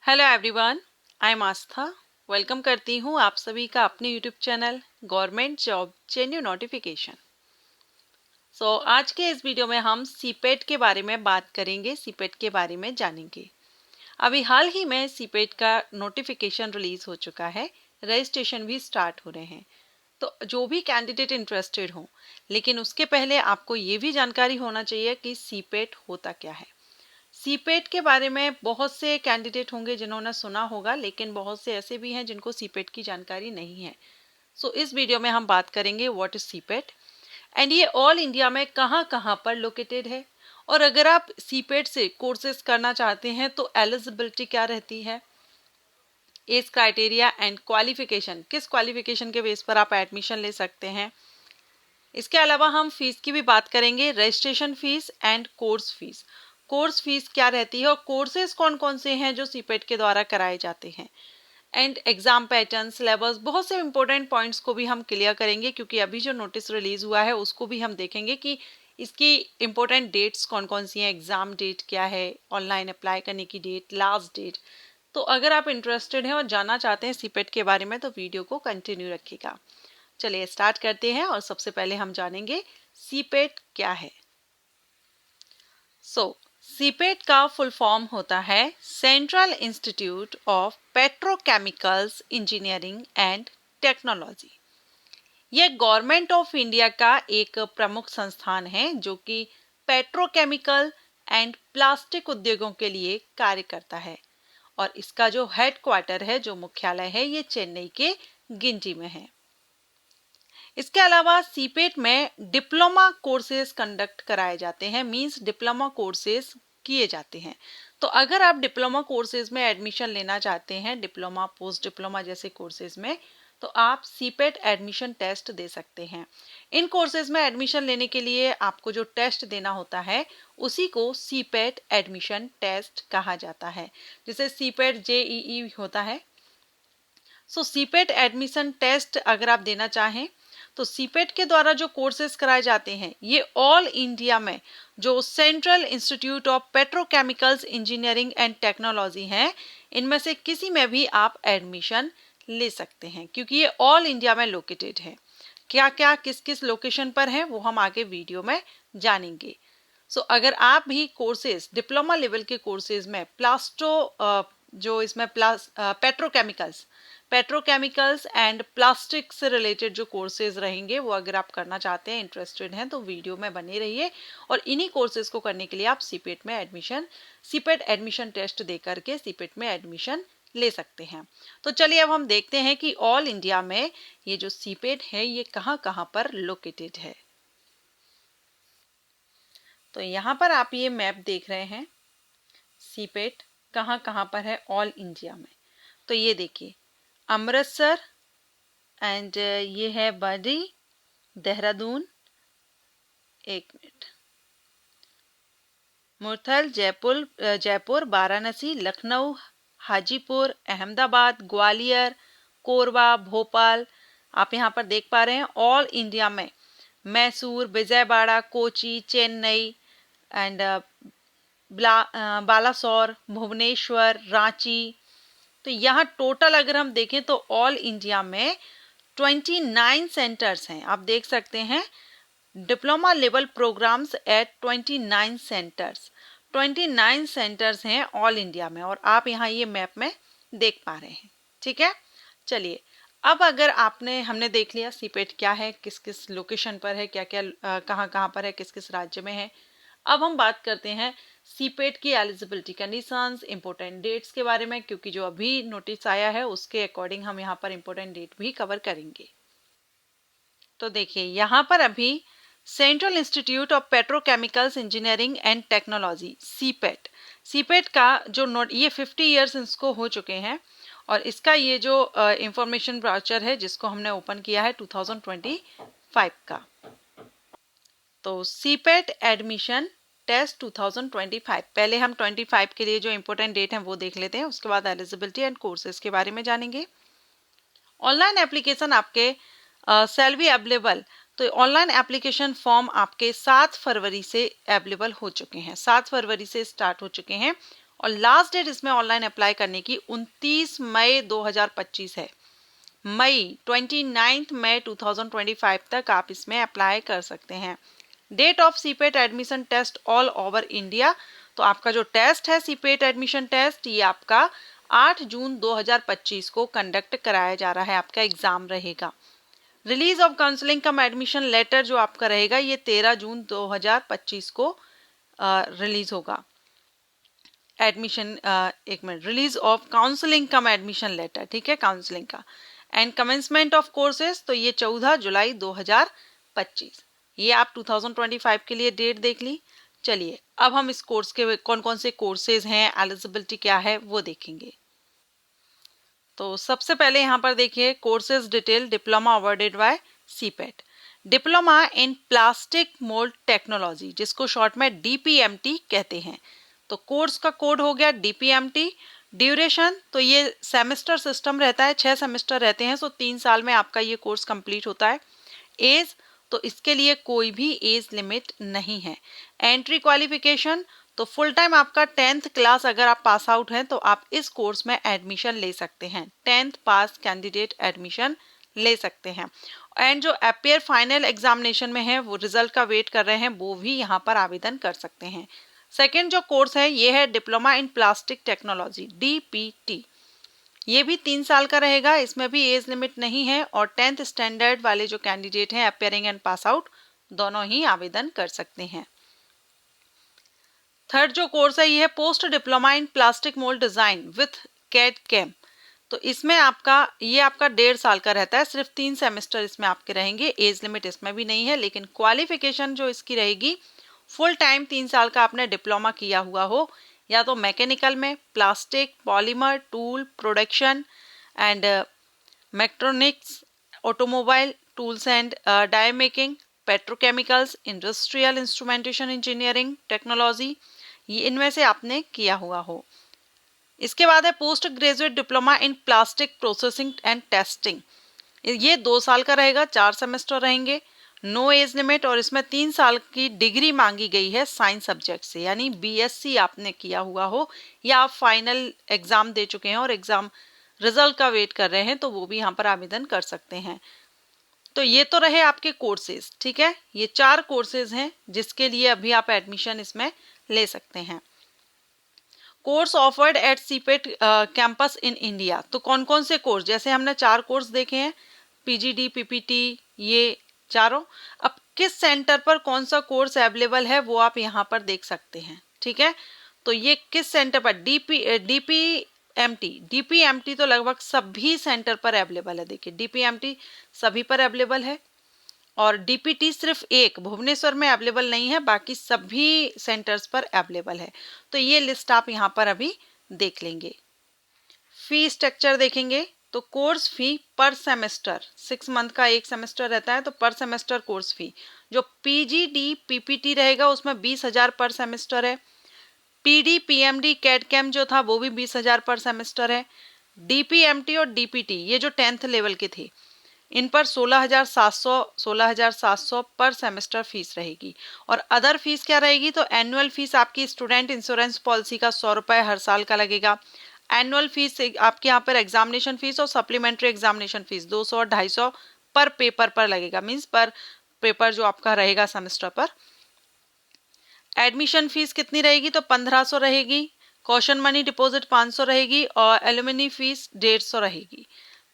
Hello everyone, I am Aastha. Welcome करती हूँ आप सभी का अपने YouTube channel government job genuine notification. आज के इस वीडियो में हम सीपेट के बारे में बात करेंगे, सीपेट के बारे में जानेंगे। अभी हाल ही में सीपेट का नोटिफिकेशन रिलीज हो चुका है, रजिस्ट्रेशन भी स्टार्ट हो रहे हैं। तो जो भी कैंडिडेट इंटरेस्टेड हो, लेकिन उसके पहले आपको ये भी जानकारी होना चाहिए कि सीपेट होता क्या है। सीपेट के बारे में बहुत से कैंडिडेट होंगे जिन्होंने सुना होगा, लेकिन बहुत से ऐसे भी हैं जिनको सीपेट की जानकारी नहीं है। इस वीडियो में हम बात करेंगे व्हाट इज सीपेट एंड ये ऑल इंडिया में कहाँ कहाँ पर लोकेटेड है, और अगर आप सीपेट से कोर्सेज करना चाहते हैं तो एलिजिबिलिटी क्या रहती है, एज क्राइटेरिया एंड क्वालिफिकेशन, किस क्वालिफिकेशन के बेस पर आप एडमिशन ले सकते हैं। इसके अलावा हम फीस की भी बात करेंगे, registration fees and course fees. Course fees क्या रहती है और कोर्सेज कौन कौन से हैं जो सीपेट के द्वारा कराए जाते हैं, एंड एग्जाम पैटर्न, सिलेबस, बहुत से इंपॉर्टेंट पॉइंट्स को भी हम क्लियर करेंगे, क्योंकि अभी जो नोटिस रिलीज हुआ है उसको भी हम देखेंगे कि इसकी इंपॉर्टेंट डेट्स कौन कौन सी हैं, एग्जाम डेट क्या है, ऑनलाइन अप्लाई करने की डेट, लास्ट डेट। तो अगर आप इंटरेस्टेड हैं और जानना चाहते हैं सीपेट के बारे में तो वीडियो को कंटिन्यू रखिएगा। चलिए स्टार्ट करते हैं और सबसे पहले हम जानेंगे सीपेट क्या है। सीपेट का फुल फॉर्म होता है central institute of petrochemicals engineering and technology. यह गवर्नमेंट ऑफ इंडिया का एक प्रमुख संस्थान है जो कि पेट्रोकेमिकल एंड प्लास्टिक उद्योगों के लिए कार्य करता है, और इसका जो हेडक्वार्टर है, जो मुख्यालय है, ये चेन्नई के गिंडी में है। इसके अलावा सीपेट में डिप्लोमा कोर्सेज कंडक्ट कराए जाते हैं, मींस डिप्लोमा कोर्सेज किए जाते हैं। तो अगर आप डिप्लोमा कोर्सेज में एडमिशन लेना चाहते हैं, डिप्लोमा, पोस्ट डिप्लोमा जैसे कोर्सेज में, तो आप सीपेट एडमिशन टेस्ट दे सकते हैं। इन कोर्सेज में एडमिशन लेने के लिए आपको जो टेस्ट देना होता है उसी को सीपेट एडमिशन टेस्ट कहा जाता है, जैसे सीपेट जेईई होता है। सीपेट एडमिशन टेस्ट अगर आप देना चाहें तो सीपेट के द्वारा जो कोर्सेज कराए जाते हैं ये ऑल इंडिया में जो central institute of petrochemicals engineering and technology हैं, इनमें से किसी में भी आप एडमिशन ले सकते हैं, क्योंकि ये ऑल इंडिया में लोकेटेड है। क्या क्या किस किस लोकेशन पर है वो हम आगे वीडियो में जानेंगे। अगर आप भी कोर्सेज, डिप्लोमा लेवल के कोर्सेज में जो इसमें पेट्रोकेमिकल्स एंड प्लास्टिक से रिलेटेड जो कोर्सेज रहेंगे वो अगर आप करना चाहते हैं, इंटरेस्टेड हैं, तो वीडियो में बने रहिए। और इन्हीं कोर्सेज को करने के लिए आप सीपेट एडमिशन टेस्ट दे करके सीपेट में एडमिशन ले सकते हैं। तो चलिए अब हम देखते हैं कि ऑल इंडिया में ये जो सीपेट है ये कहाँ कहाँ पर लोकेटेड है। तो यहाँ पर आप ये मैप देख रहे हैं, सीपेट कहाँ कहाँ पर है ऑल इंडिया में। तो ये देखिए, अमृतसर एंड ये है बड़ी, देहरादून, एक मिनट, मुरथल, जयपुर, वाराणसी, लखनऊ, हाजीपुर, अहमदाबाद, ग्वालियर, कोरबा, भोपाल। आप यहाँ पर देख पा रहे हैं ऑल इंडिया में मैसूर, विजयवाड़ा, कोची, चेन्नई एंड बालासोर, भुवनेश्वर, रांची। तो यहाँ टोटल अगर हम देखें तो ऑल इंडिया में 29 सेंटर्स हैं। आप देख सकते हैं diploma level programmes at 29 centres. 29 centres हैं ऑल इंडिया में, और आप यहाँ ये मैप में देख पा रहे हैं। ठीक है, चलिए अब अगर हमने देख लिया सीपेट क्या है, किस किस लोकेशन पर है, क्या क्या कहाँ कहाँ पर है, किस किस राज्य में है। अब हम बात करते हैं सीपेट की एलिजिबिलिटी कंडीशंस, इंपॉर्टेंट डेट्स के बारे में, क्योंकि जो अभी नोटिस आया है उसके अकॉर्डिंग हम यहाँ पर इंपॉर्टेंट डेट भी कवर करेंगे। तो देखिए यहाँ पर अभी central institute of petrochemicals engineering and technology, CIPET का जो ये 50 ईयर्स इसको हो चुके हैं, और इसका ये जो इंफॉर्मेशन ब्राउचर है जिसको हमने ओपन किया है 2025 का। तो सीपेट एडमिशन टेस्ट 2025, पहले हम 25 के लिए जो इंपॉर्टेंट डेट हैं वो देख लेते हैं, उसके बाद एलिजिबिलिटी एंड कोर्सेज के बारे में जानेंगे। ऑनलाइन एप्लीकेशन आपके सेल बी अवेलेबल, तो ऑनलाइन एप्लीकेशन फॉर्म आपके 7 फरवरी से अवेलेबल हो चुके हैं, 7 फरवरी से स्टार्ट हो चुके हैं और लास्ट डेट इसमें ऑनलाइन अप्लाई करने की 29 मई 2025 है। मई 29 मई 2025 तक आप इसमें अप्लाई कर सकते हैं। Date of CIPET admission test all over India, तो आपका जो टेस्ट है सीपेट एडमिशन टेस्ट, ये आपका 8 जून 2025 को कंडक्ट कराया जा रहा है, आपका एग्जाम रहेगा। Release of counselling cum admission letter जो आपका रहेगा ये 13 जून 2025 को रिलीज होगा। एडमिशन एक minute, release of counselling cum admission letter, ठीक है, काउंसलिंग का। एंड कमेंसमेंट ऑफ कोर्सेज, तो ये 14 जुलाई 2025। ये आप 2025 के लिए डेट देख ली। चलिए अब हम इस कोर्स के कौन कौन से कोर्सेज हैं, एलिजिबिलिटी क्या है वो देखेंगे। तो सबसे पहले यहाँ पर देखिए courses detail. Diploma awarded bye CIPET, diploma in plastic mould technology, जिसको शॉर्ट में डीपीएमटी कहते हैं। तो कोर्स का कोड हो गया डीपीएमटी। ड्यूरेशन, तो ये सेमेस्टर सिस्टम रहता है, 6 सेमेस्टर रहते हैं, सो 3 साल में आपका ये कोर्स कंप्लीट होता है। एज, तो इसके लिए कोई भी एज लिमिट नहीं है। एंट्री क्वालिफिकेशन, तो फुल टाइम आपका 10th क्लास अगर आप पास आउट हैं तो आप इस कोर्स में एडमिशन ले सकते हैं। 10th पास कैंडिडेट एडमिशन ले सकते हैं। एंड जो अपियर फाइनल एग्जामिनेशन में है वो रिजल्ट का वेट कर रहे हैं, वो भी यहाँ पर आवेदन कर सकते हैं। सेकेंड जो कोर्स है ये है diploma in plastic technology, DPT. ये भी 3 साल का रहेगा, इसमें भी एज लिमिट नहीं है और 10th स्टैंडर्ड वाले जो कैंडिडेट हैं अपियरिंग एंड पास आउट दोनों ही आवेदन कर सकते हैं। थर्ड जो कोर्स है ये है post diploma in plastic mould design with CAD CAM. तो इसमें आपका 1.5 साल का रहता है, सिर्फ 3 सेमेस्टर इसमें आपके रहेंगे। एज लिमिट इसमें भी नहीं है, लेकिन क्वालिफिकेशन जो इसकी रहेगी फुल टाइम 3 साल का आपने डिप्लोमा किया हुआ हो, या तो मैकेनिकल में plastic, polymer, tool production and mechatronics, automobile, tools and die making, petrochemicals, industrial instrumentation engineering technology, ये इनमें से आपने किया हुआ हो। इसके बाद है post graduate diploma in plastic processing and testing. ये 2 साल का रहेगा, 4 सेमेस्टर रहेंगे, नो एज लिमिट, और इसमें 3 साल की डिग्री मांगी गई है साइंस सब्जेक्ट से, यानी बीएससी आपने किया हुआ हो या आप फाइनल एग्जाम दे चुके हैं और एग्जाम रिजल्ट का वेट कर रहे हैं तो वो भी यहाँ पर आवेदन कर सकते हैं। तो ये तो रहे आपके कोर्सेज, ठीक है, ये 4 कोर्सेज हैं जिसके लिए अभी आप एडमिशन इसमें ले सकते हैं। Course offered eight CIPET campus in India, तो कौन कौन से कोर्स, जैसे हमने 4 कोर्स देखे हैं, पीजीडी, पीपीटी, ये चारों। अब किस सेंटर पर कौन सा कोर्स अवेलेबल है वो आप यहाँ पर देख सकते हैं, ठीक है। तो ये किस सेंटर पर, डीपीएमटी तो लगभग सभी सेंटर पर अवेलेबल है। देखिए डीपीएमटी सभी पर अवेलेबल है और डीपीटी सिर्फ एक भुवनेश्वर में अवेलेबल नहीं है, बाकी सभी सेंटर्स पर अवेलेबल है। तो ये लिस्ट आप यहाँ पर अभी देख लेंगे। फी स्ट्रक्चर देखेंगे तो कोर्स फी पर सेमेस्टर 6 मंथ का एक सेमेस्टर रहता है, तो पर सेमेस्टर कोर्स फी जो पीजीडी पीपीटी रहेगा उसमें 20,000 पर सेमेस्टर है। पीडी पीएमडी कैड कैम जो था वो भी 20,000 पर सेमेस्टर है। डीपीएमटी और डीपीटी ये जो 10th लेवल के थे इन पर 16,700 पर सेमेस्टर फीस रहेगी। और अदर फीस क्या रहेगी, तो एनुअल फीस आपकी स्टूडेंट इंश्योरेंस पॉलिसी का 100 रुपये हर साल का लगेगा। एनुअल फीस आपके यहाँ पर एग्जामिनेशन फीस और सप्लीमेंट्री एग्जामिनेशन फीस 200 और 250 पर पेपर पर लगेगा, मीन्स पर पेपर जो आपका रहेगा सेमेस्टर पर। एडमिशन फीस कितनी रहेगी, तो 1500 रहेगी। कॉशन मनी डिपॉजिट 500 रहेगी और एलुमिनी फीस 150 रहेगी,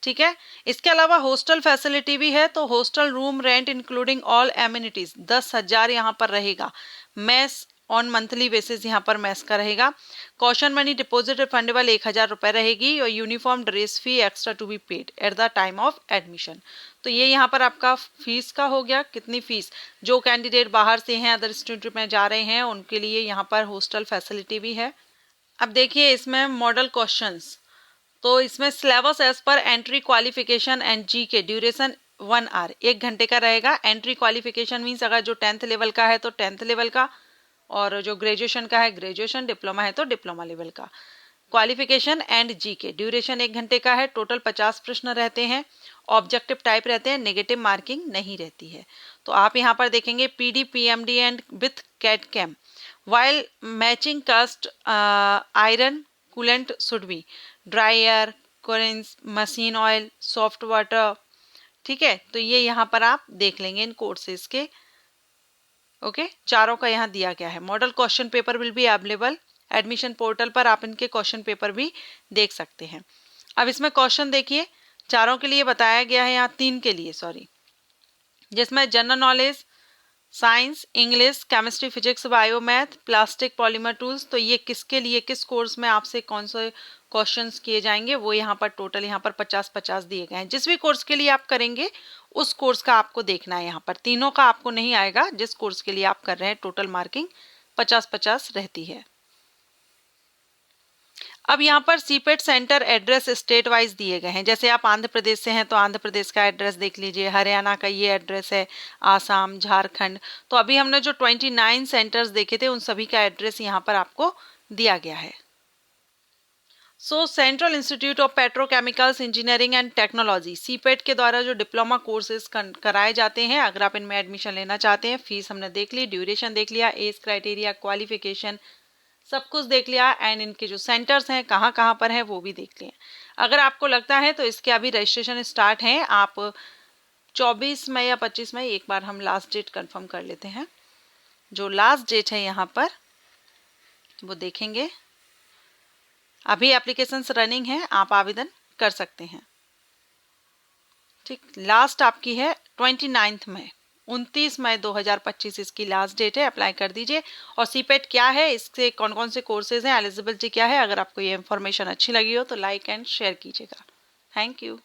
ठीक है। इसके अलावा हॉस्टल फैसिलिटी भी है, तो hostel room rent including all amenities 10,000 यहाँ पर रहेगा। मेस ऑन मंथली बेसिस यहाँ पर मेस का रहेगा। कॉशन मनी डिपॉजिट रिफंडेबल 1,000 रुपये रहेगी और uniform dress fee extra to be paid at the time of admission. तो ये यहाँ पर आपका फीस का हो गया। कितनी फीस, जो कैंडिडेट बाहर से हैं, अदर इंस्टीट्यूट में जा रहे हैं, उनके लिए यहाँ पर हॉस्टल फैसिलिटी भी है। अब देखिए इसमें मॉडल क्वेश्चंस, तो इसमें syllabus as per entry qualification and जी के ड्यूरेशन 1 आवर 1 घंटे का रहेगा। एंट्री क्वालिफिकेशन मीन्स अगर जो 10th लेवल का है तो 10th लेवल का, और जो ग्रेजुएशन का है ग्रेजुएशन, डिप्लोमा है तो डिप्लोमा लेवल का। क्वालिफिकेशन एंड जी के ड्यूरेशन 1 घंटे का है। टोटल 50 प्रश्न रहते हैं, ऑब्जेक्टिव टाइप रहते हैं, नेगेटिव मार्किंग नहीं रहती है। तो आप यहाँ पर देखेंगे PD PMD and with CAD CAM while matching cast iron coolant should be dry air, currents, machine oil, soft water। ठीक है, तो ये यहाँ पर आप देख लेंगे इन कोर्सेज के। ओके, चारों का यहाँ दिया गया है। Model question paper will be available admission portal पर, आप इनके क्वेश्चन पेपर भी देख सकते हैं। अब इसमें क्वेश्चन देखिए, चारों के लिए बताया गया है, यहाँ 3 के लिए सॉरी, जिसमें general knowledge, science, English, chemistry, physics, bio, math, plastic, polymer tools. तो ये किसके लिए, किस कोर्स में आपसे कौन से क्वेश्चंस किए जाएंगे, वो यहाँ पर टोटल यहाँ पर 50-50 दिए गए हैं। जिस भी कोर्स के लिए आप करेंगे उस कोर्स का आपको देखना है। यहाँ पर तीनों का आपको नहीं आएगा, जिस कोर्स के लिए आप कर रहे हैं टोटल मार्किंग 50-50 रहती है। अब यहाँ पर CIPET centre address state wise दिए गए हैं। जैसे आप आंध्र प्रदेश से हैं तो आंध्र प्रदेश का एड्रेस देख लीजिए, हरियाणा का ये एड्रेस है, आसाम, झारखंड। तो अभी हमने जो 29 सेंटर्स देखे थे उन सभी का एड्रेस यहाँ पर आपको दिया गया है। सो central institute of petrochemicals engineering and technology, CIPET के द्वारा जो डिप्लोमा कोर्सेज कराए जाते हैं, अगर आप इनमें एडमिशन लेना चाहते हैं, फीस हमने देख ली, ड्यूरेशन देख लिया, एज क्राइटेरिया, क्वालिफिकेशन सब कुछ देख लिया, एंड इनके जो सेंटर्स हैं कहाँ कहाँ पर हैं वो भी देख लिए। अगर आपको लगता है तो इसके अभी रजिस्ट्रेशन स्टार्ट हैं, आप 24 मई या 25 मई, एक बार हम लास्ट डेट कंफर्म कर लेते हैं। जो लास्ट डेट है यहाँ पर वो देखेंगे, अभी एप्लीकेशंस रनिंग है, आप आवेदन कर सकते हैं। ठीक, लास्ट आपकी है 29 मई, 29 मई 2025 इसकी लास्ट डेट है, अप्लाई कर दीजिए। और सीपेट क्या है, इससे कौन कौन से कोर्सेज हैं, एलिजिबिलिटी क्या है, अगर आपको ये इन्फॉर्मेशन अच्छी लगी हो तो लाइक एंड शेयर कीजिएगा। Thank you.